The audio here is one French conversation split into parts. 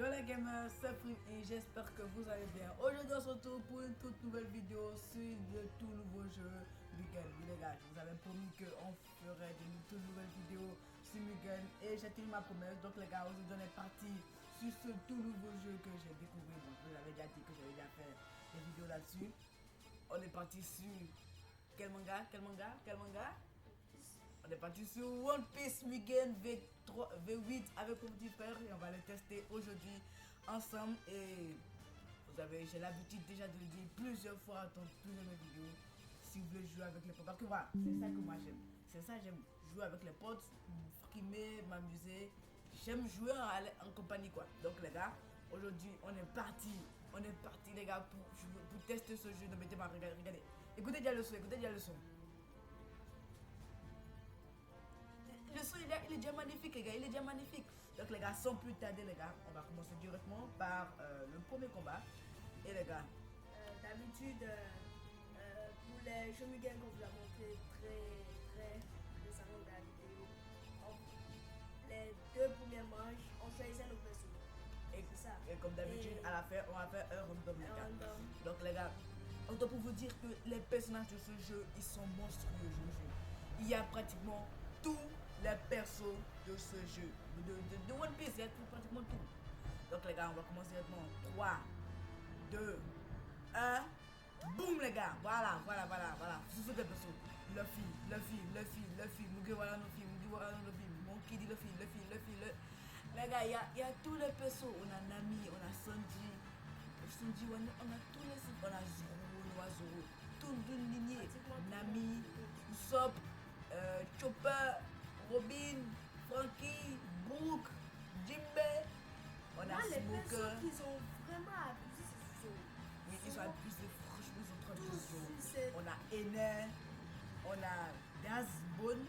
Yo les gamers, c'est Free et j'espère que vous allez bien. Aujourd'hui on se retrouve pour une toute nouvelle vidéo sur le tout nouveau jeu Mugen. Oui les gars, je vous avais promis qu'on ferait de toute nouvelles vidéos sur Mugen et j'ai tenu ma promesse. Donc les gars, aujourd'hui on est parti sur ce tout nouveau jeu que j'ai découvert. Donc je vous avais déjà dit que j'avais déjà fait des vidéos là-dessus. On est parti sur quel manga? On est parti sur One Piece Mugen V8 avec mon petit frère et on va le tester aujourd'hui ensemble. Et j'ai l'habitude déjà de le dire plusieurs fois dans plusieurs mes vidéos. Si vous voulez jouer avec les potes, parce que voilà, c'est ça que moi j'aime. C'est ça, j'aime jouer avec les potes, frimer, m'amuser. J'aime jouer en compagnie quoi. Donc les gars, aujourd'hui on est parti les gars pour tester ce jeu. Ne mettez pas, regardez. Écoutez déjà le son. Le son il est déjà magnifique les gars, il est déjà magnifique. Donc les gars, sans plus tarder les gars, on va commencer directement par le premier combat. Et les gars, d'habitude, pour les jeux Mugen qu'on vous a montré très récemment dans la vidéo, les deux premières manches, on choisissait nos persos. et comme d'habitude, à la fin, on va faire un random les gars. Donc les gars, on doit pour vous dire que les personnages de ce jeu, ils sont monstrueux, je vous jure. Il y a pratiquement tous les persos de ce jeu. De One Piece, il y a pratiquement tout. Donc les gars, on va commencer maintenant. 3, 2, 1. Boum les gars, voilà. Ce sont des persos. Luffy, Mugiwara no Luffy, Monkey D. Luffy. Les gars, il y a tous les persos. On a Nami, on a Sanji, on a tous les. On a Zoro, toute une lignée. Nami, Usopp, Chopper, Robin, Frankie, Brook, Jinbe. On a les Smoker. persos qu'ils ont vraiment abusé, c'est Zoro. Oui, ils sont abusés, franchement, ils sont trop abusés. On a Ener, on a Dazbone,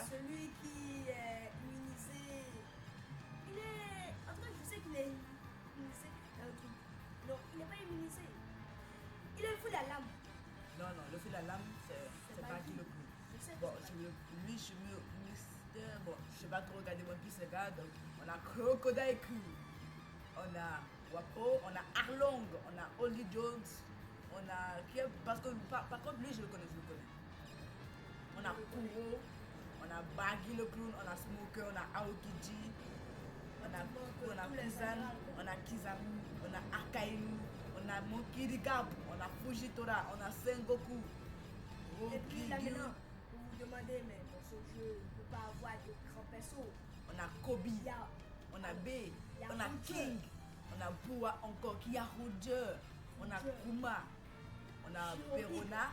celui qui est immunisé. En tout cas, je sais qu'il est immunisé dans le truc. Non, il n'est pas immunisé. Il est le fou de la lame. Non, le feu de la lame, c'est pas qui le plus. Bon, lui, je me mystère. Bon, je vais pas trop regarder One Piece, les gars. Donc, on a Crocodile Q, on a Wapo, on a Arlong, on a Holly Jones, on a. Parce que par contre, lui, je le connais. On a Kuro, on a Baggy le clown, on a Smoker, on a Aokiji, on a Kuzan, on a Kizaru, on a Akainu, on a Monkey D. Cap, on a Fujitora, on a Sengoku. Et puis là maintenant, vous vous demandez, mais dans ce jeu, il ne peut pas avoir de grands persos. On a Kobe, on a B, on a King, on a Bua encore, qui a Roger, on a Kuma, on a Verona,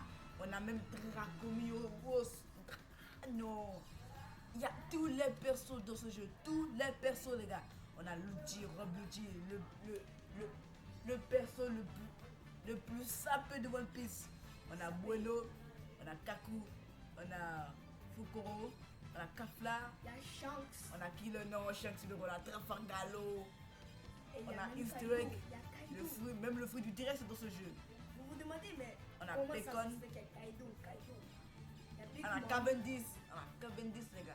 on a même Dracomio Rose. Non, il y a tous les persos dans ce jeu, tous les persos les gars. On a Luigi, Rob Luigi, le perso le plus sapé de One Piece. On a Bueno, on a Kaku, on a Fukuro, on a Kafla, il y a Shanks, on a Killer No, Shanks, on a Trafalgalo, on a Easter Egg, même le fruit du direct c'est dans ce jeu. Vous vous demandez, mais on a comment Bacon, ça se fait qu'il y a Kaido. On a Cavendish, les gars.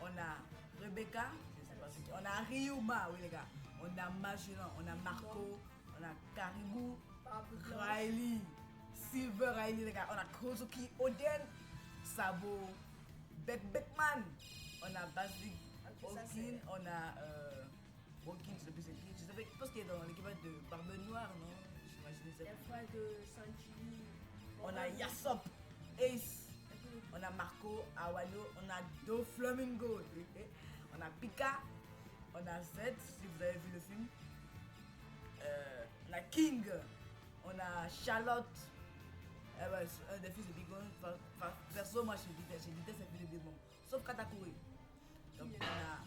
On a Rebecca, je sais pas ce on a Ryuma, oui les gars. On a Magellan, on a Marco, on a Caribou, Riley, Silver Riley les gars. On a Kozuki, Oden, Sabo, Beckman. On a Basic, Hawking, on a Hawking, je sais plus c'est qui. Je pense qu'il est dans l'équipage de Barbe Noire, non? Les frères de Sanji. On a Yasop, Ace. On a Marco, Awano, on a Do Flamingo, on a Pika, on a Z, si vous avez vu le film, on a King, on a Charlotte, un des fils de Big Mom. Perso, moi je déteste ces fils de Big Mom, sauf Katakuri. Donc on a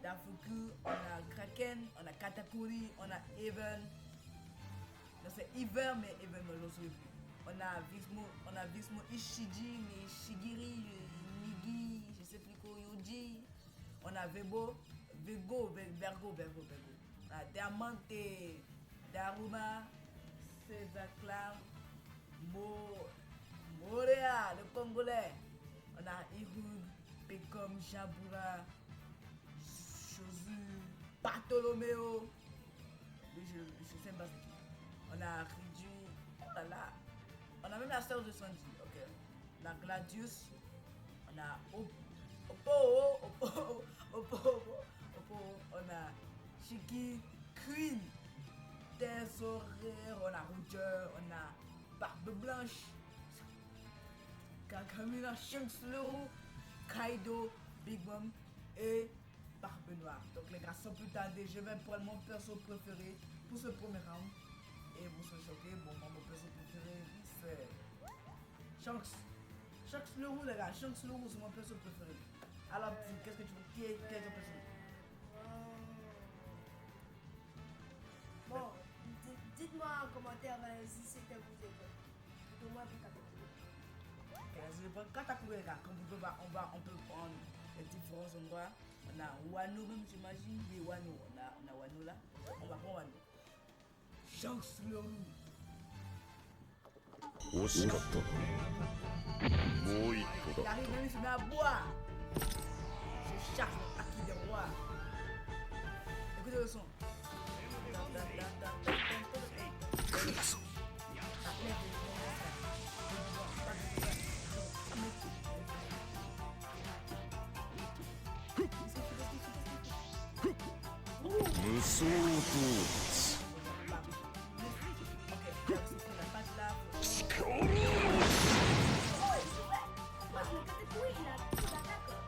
Dafuku, on a Kraken, on a Katakuri, on a Even. Non, c'est Hiver, mais Even, je ne sais plus. On a Vismo Ishiji, Shigiri, Nigi, je sais plus quoi, Yuji. On a Vergo. On a Diamante, Daruma, César Clam, Morea, le Congolais. On a Ihud, Pekom, Jabura, Chosu, Bartolomeo. Lui, je sais pas c'est qui. On a Riju. Oh là là. On a même la sœur de Sanji. Ok. On a Gladius. On a Oppo. On a Shiki. Queen. Tesorer. On a Roger. On a Barbe Blanche. Kakamina. Shanks le Roux. Kaido. Big Mom. Et Barbe Noire. Donc les gars, sans plus tarder, je vais prendre mon perso préféré pour ce premier round. Et vous serez choqués, bon, moi, mon perso préféré, c'est Shanks. Shanks le Roux, les gars. Shanks le Roux, c'est mon perso préféré. Alors, qu'est-ce que tu veux? Quel est ton perso? Bon, dites-moi en commentaire si c'était vous les gars. Dites-moi pour Katakuri, les gars, comme vous pouvez voir, on peut prendre les différents endroits. On a Wano, même, j'imagine. Oui, Wano. On a Wano là. On va prendre Wano. Shanks le Roux. 惜しかったな。もう一歩 Il だ。 arrive même, il se met à boire. Je cherche le acquis des rois. Écoutez le son. 来るぞ。 無双到達。力を moi, je me catégorie, il a tout d'attaque.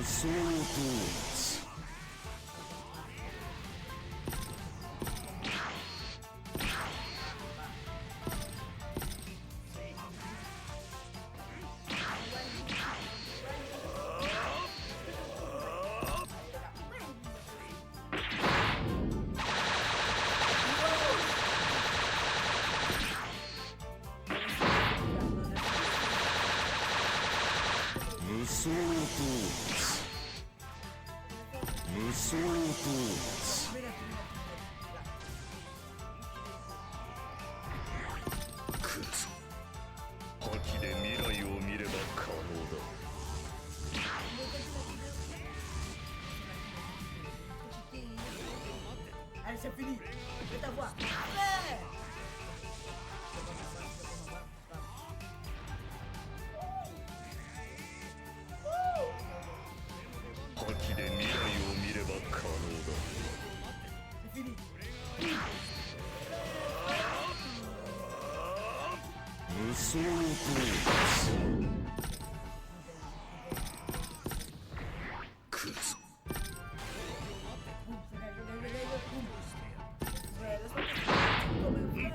想と 無双と無双とクズ覇気で未来を見れば可能だ Allez, c'est fini. Je vais t'avoir. Ouais. 覇気で未来を見れば可能だ C'est fini. 無双とクズ Ouais, laisse-moi te comme un vrai.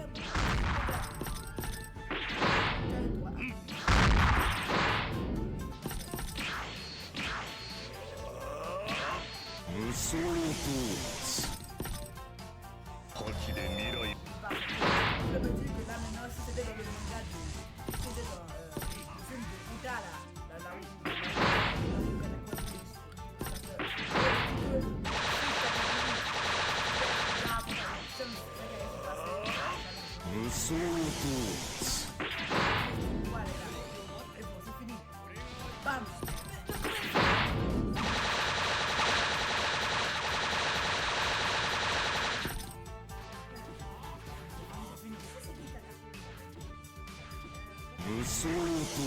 Calme-toi. 無双と覇気で未来 Je me dis que là maintenant, si c'était dans le manga de. Si c'était dans le film de Ida là, 無双と voilà, et bon, c'est fini. Bam!無双と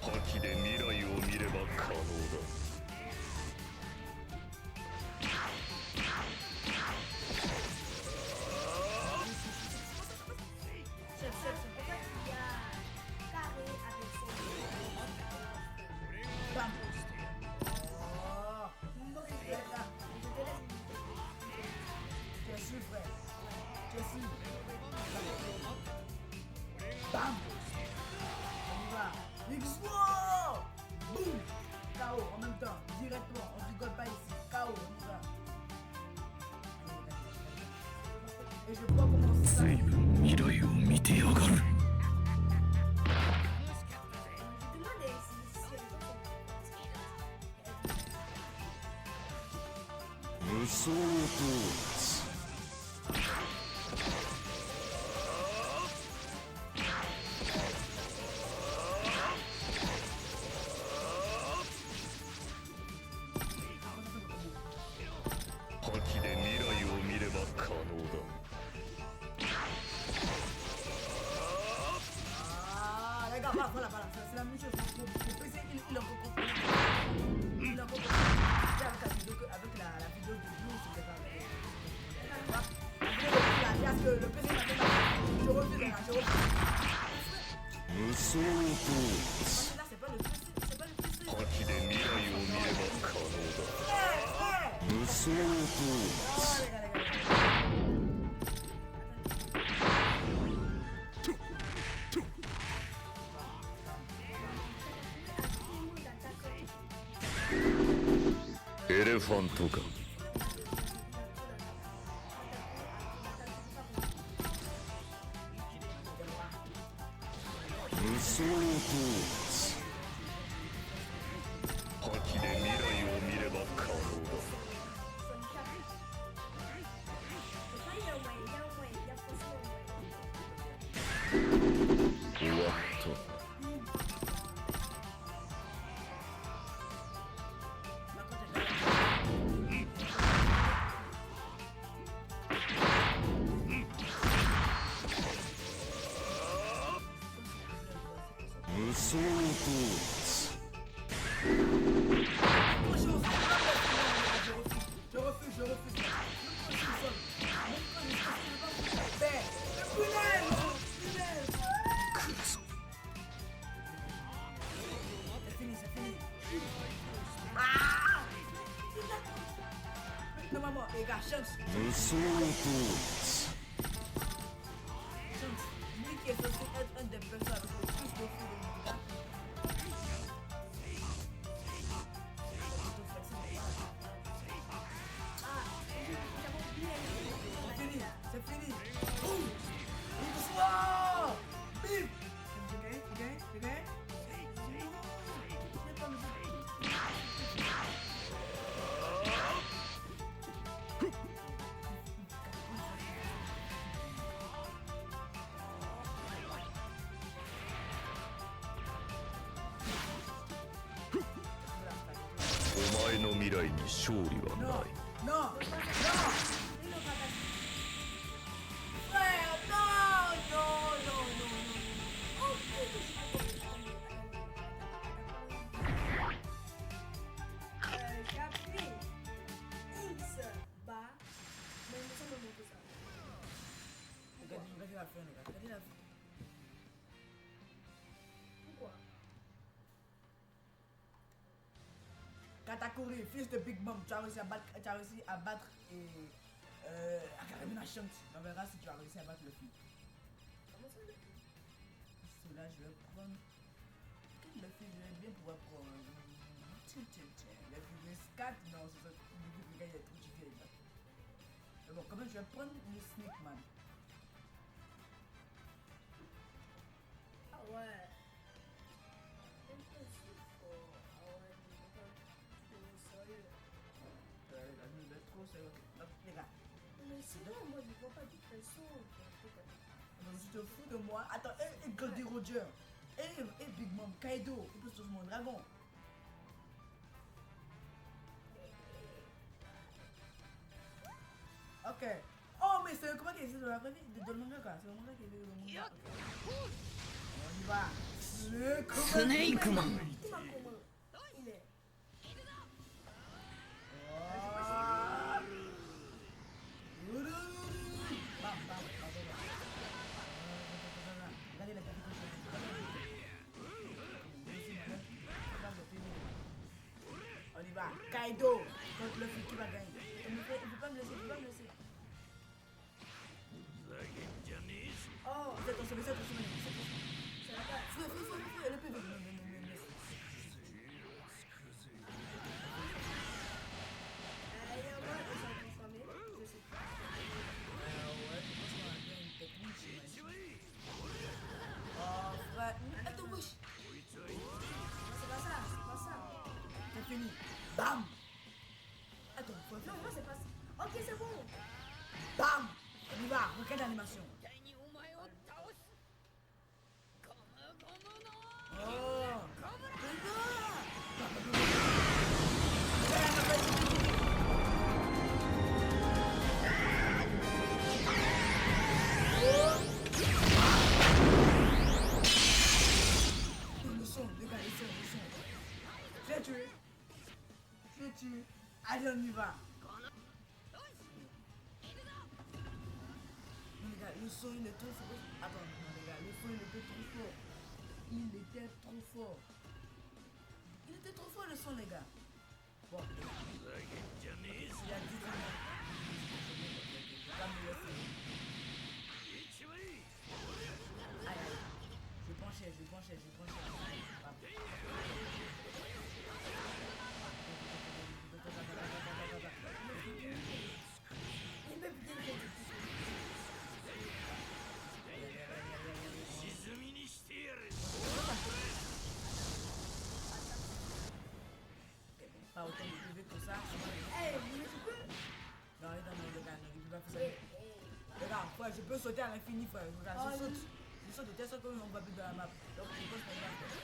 覇気で未来を見れば可能だ C'est pour ça qu'il y a carré avec son. Bam! Oh! Non, je te laisse. Tu es sûr, frère. Tu es sûr. Bam! On y va. X-War! Boum! KO en même temps, directement. On rigole pas ici. KO, on y va. Et je crois commencer ça. 随分未来を見てやがる Je demande si elle est 無双と 覇気で未来を見れば可能だ Ah, les gars, voilà, c'est la même chose. Pour PC, il en peut comprendre. Il en peut comprendre. Avec la vidéo du jour, c'était pas vrai. Il y a ce que le PC m'a fait. Je refuse, là, je refuse. 無双と Là, c'est pas le PC, c'est pas le PC. 覇気で未来を見れば可能だ 無双 Oh, と les gars. エレファントガン無双と覇気で未来を見れば可能だ 終わった無双と Je refuse. Punaise! Normalement, les gars, chance. 無双動 Chance. Lui qui est censé être un des personnes avec le plus de fou de l'univers. C'est fini, c'est fini. Boum. Bonsoir. Bim. C'est gagné, c'est gagné, c'est gagné.お前の未来に勝利は Non, ない non, non. Frère, non, non, non, non, J'ai appris X bas, mais il me semble monter ça. Regardez la fin, les gars. Regardez la fin. Pourquoi? Katakuri, fils de Big Mom, tu as réussi à battre et Akaramina Shanks. On verra si tu as réussi à battre le fils. Comment ça? Celui-là, je vais prendre. Quel le fils, je vais bien pouvoir prendre. Le fils 4, non, c'est ça. Le gars, il est trop difficile. Mais bon, quand même, je vais prendre le Snake Man. Ah ouais. Un peu c'est fort. Ah ouais, mais pas sérieux. Il est trop sérieux. Donc, les gars, Mais sinon, moi je vois pas de pression. donc, tu te fous de moi. Attends, et Goldie Roger. Et Big Mom, Kaido, il peut se transformer en dragon. Ok. Oh, mais c'est comment qu'il est de la vraie vie, de le manga quoi. C'est le manga qui est le manga. Okay. On y va. Le combat. Snake Man Dis-moi comment il est. Ah. Bam, bam, bam, bam. Regardez la petite cochon. On y va. Kaido contre le fils qui va gagner. Il ne peut pas me laisser, il ne peut pas me laisser. Oh, c'est ton sommet, c'est ton sommet. Ça va pas. Fouille, le plus vite. Non. Il y a moi, ils sont transformés. Je sais pas. Ouais, je pense qu'on a bien une technique, j'imagine. Oh, frère. Attends, wesh. Non, c'est pas ça, c'est pas ça. C'est fini. Bam. Attends, faut Non, faire. moi c'est pas ça. Ok, c'est bon. Bam. On y va, regarde l'animation. Oh. Le son, les gars, le son. Je l'ai tué. Allez, on y va. Non, les gars, le son, il est trop fort. Attends, non, les gars, le son, il était trop fort. Il était trop fort. Il était trop fort, le son, les gars. Bon. Il y a 10 ans. Je vais pas me laisser. Aïe, aïe. Je vais pencher. Il me bien fait. Pas autant de PV que ça. Eh, mais tu peux. Non, les gars, non, il peut pas faire ça. Regarde, frère, je peux sauter à l'infini, frère. Regarde, je saute. Je saute de telle sorte qu'on ne voit plus de la map. Donc, je pense qu'on va faire.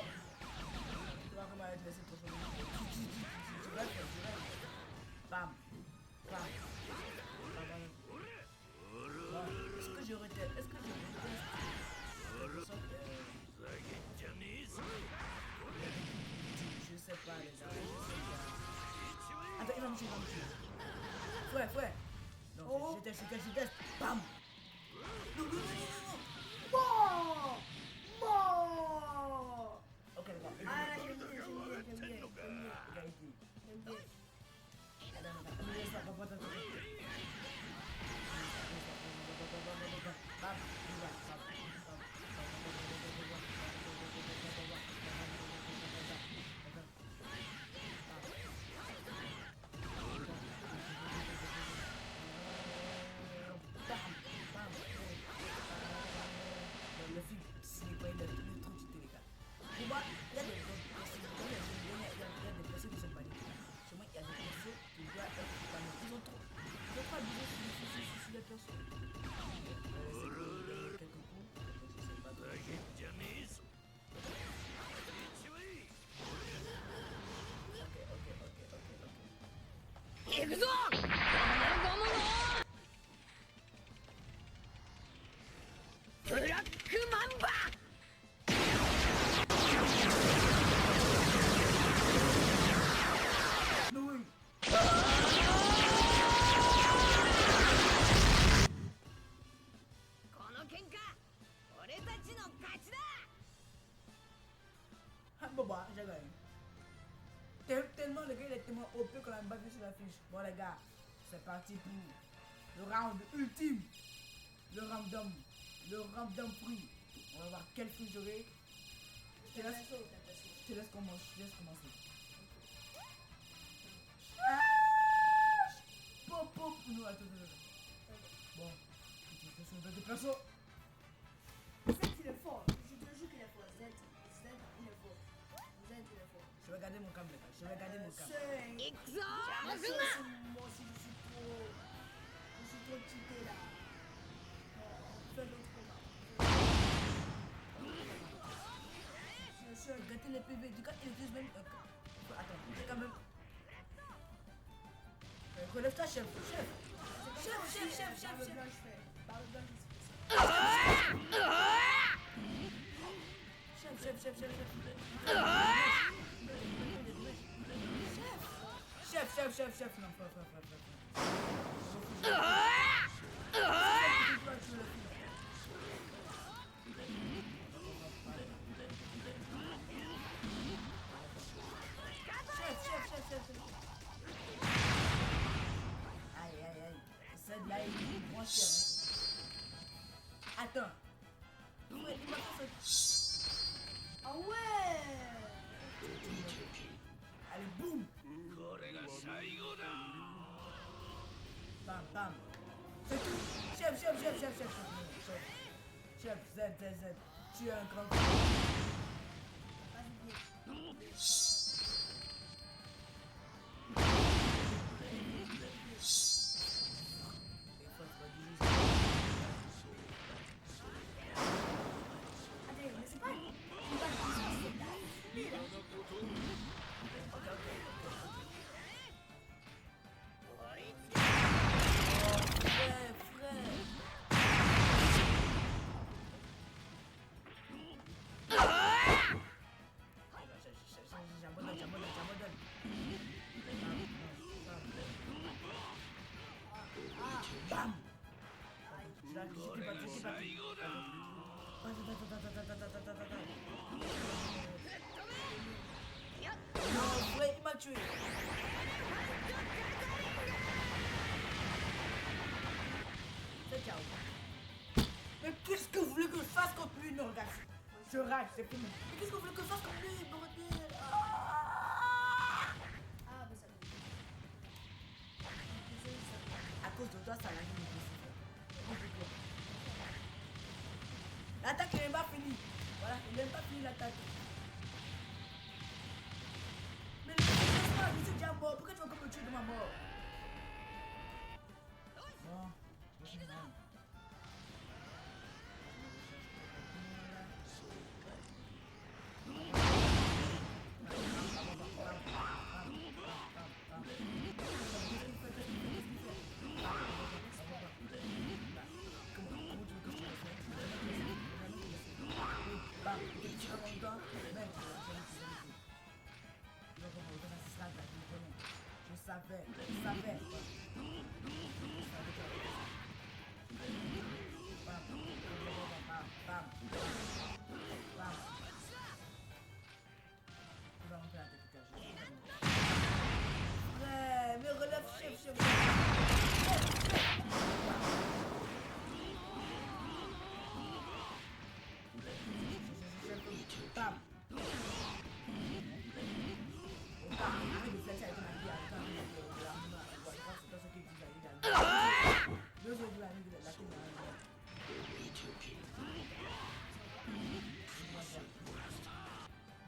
Tu vois comment elle te laisse transformer. Tu rêves. Bam. Bam. Est-ce que je reteste Je sais pas les gars. Attends, il va me tuer. frère. Non, Oh. je teste. Bam. Non. Bon. Bon. Ok, d'accord. Ah là, j'aime bien. Égalité. J'aime bien. Attends. Bam. Le film, ce n'est pas le truc du télé. Pour moi, il y a des personnes qui sont pas des. Chez moi, il y a des personnes qui doivent être pas des. Ils ont pas besoin sur les personnes. C'est quelques coups. Je sais pas trop. Ok. 行くぞブラックマンバ No way. この喧嘩俺たちの勝ちだ Bon, j'ai gagné. Tellement le gars il est tellement OP qu'on a battu sur la fiche. Bon les gars, c'est parti pour le round ultime. Le random fruit. On va voir quel fruit j'aurai. Je te laisse commencer. Pop. Non, attends. Bon, je suis un peu de perso. Z, il est fort. Je te jure qu'il est fort. Z, il est fort. Z, il est fort. Je vais garder mon cam, les gars. Je vais garder mon cam. 行くぞ Moi すんな aussi, je suis trop cheaté là. Fais l'autre combat. Je suis gâté les PV. Du coup, il utilise même. Attends, il quand même. Relève-toi, chef. Barbe blanche, frère. Barbe blanche, Chef. Non, frère. Chef. Aïe. Cette là, il est moins cher. Attends. Ouais, il m'a fait ça. Ah ouais. Allez, boum. Bam. C'est tout. Chef. Chef, Z. Tu es un grand. Attends, mais c'est pas une balle difficile là. Bam. Non, ouais, il m'a tué. C'est ciao. Mais qu'est-ce que vous voulez que je fasse contre lui? Non, regarde. Je rage, c'est fini. Mais qu'est-ce que vous voulez que je fasse contre lui, bordel? Ah, mais ça me À cause de toi, ça l'a mis. L'attaque n'est pas finie. Voilà, il n'est pas fini l'attaque. Mais laisse-moi, je suis déjà mort. Pourquoi tu vas comme me tuer de ma mort? Bon, je suis mal. Je savais. Ouais, mais relève chef, chef. Bam. Arrête de faire ça avec ton ami,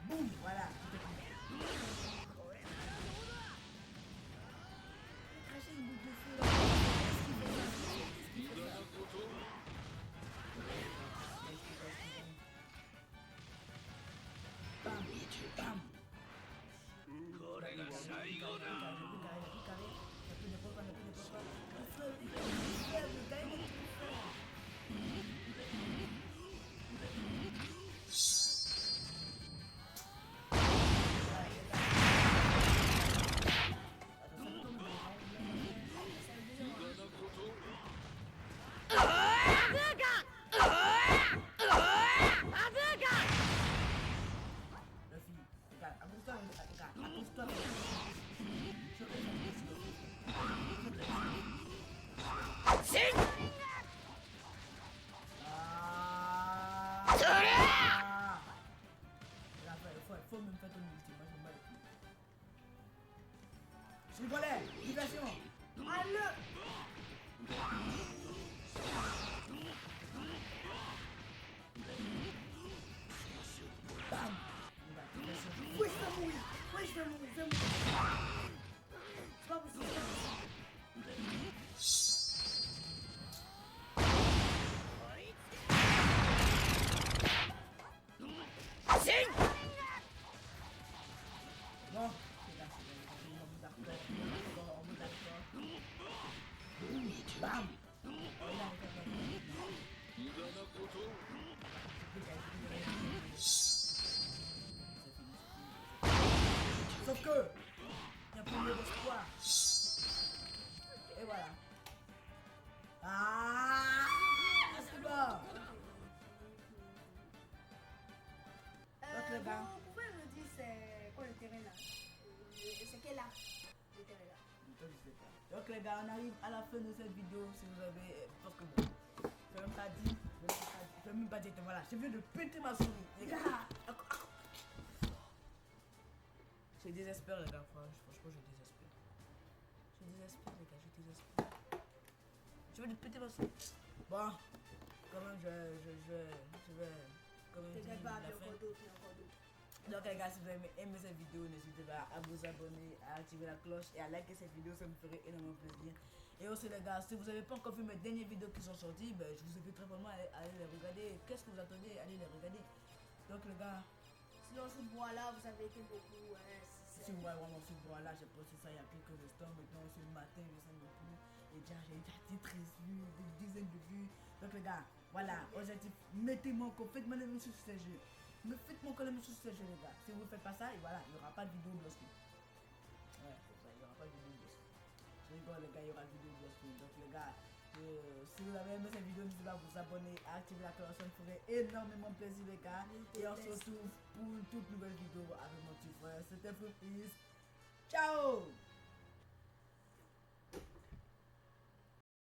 boum, voilà. Cracher une boule de feu là. Bam, bam. Faut même faire ton ultime, moi je me bats les couilles. Je rigolais, diversion. Allez. Bam. Oui, je vais mourir. Oui, je vais mourir. Je vais mourir. C'est pas possible. Bon, c'est là, on me d'accord. Bam. Sauf que, il y a plus d'espoir. Et voilà. Ah, c'est bon. Donc, les gars. Vous pouvez me dire c'est quoi le terrain là? C'est quel art le terrain là? Donc les gars, on arrive à la fin de cette vidéo. Si vous avez... Parce que bon, je ne vais même pas dire. Je ne vais même pas dire. Voilà, je viens de péter ma souris. Les gars. Je désespère les gars. Franchement, je désespère. Je désespère les gars, je désespère. Je viens de péter ma souris. Bon, quand même, je vais quand même dire la fin. Donc les gars, si vous avez aimé cette vidéo, n'hésitez pas à vous abonner, à activer la cloche et à liker cette vidéo, ça me ferait énormément plaisir. Et aussi les gars, si vous n'avez pas encore vu mes dernières vidéos qui sont sorties, ben, je vous invite très fortement à aller les regarder. Qu'est-ce que vous attendez? Allez les regarder. Donc les gars, Sinon, ce bois-là, vous avez été beaucoup. si vous voyez vraiment ce bois-là, j'ai posté ça il y a quelques instants. Maintenant, c'est le matin, je sais même plus. Et déjà, j'ai déjà 13 vues, des dizaines de vues. Donc les gars, voilà, objectif, mettez-moi encore, faites-moi les mêmes sur ce jeu. Mais faites-moi encore les mêmes sur ce jeu les gars. Si vous ne faites pas ça, et voilà, il n'y aura pas de vidéo bloquée. Ouais, c'est ça, il n'y aura pas de vidéo bloquée. Je rigole les gars, il y aura de vidéo bloquée. Donc les gars, si vous avez aimé cette vidéo, n'hésitez pas à vous abonner, à activer la cloche, ça me ferait énormément plaisir les gars. Et on se retrouve pour une toute nouvelle vidéo avec mon petit frère. C'était Focus.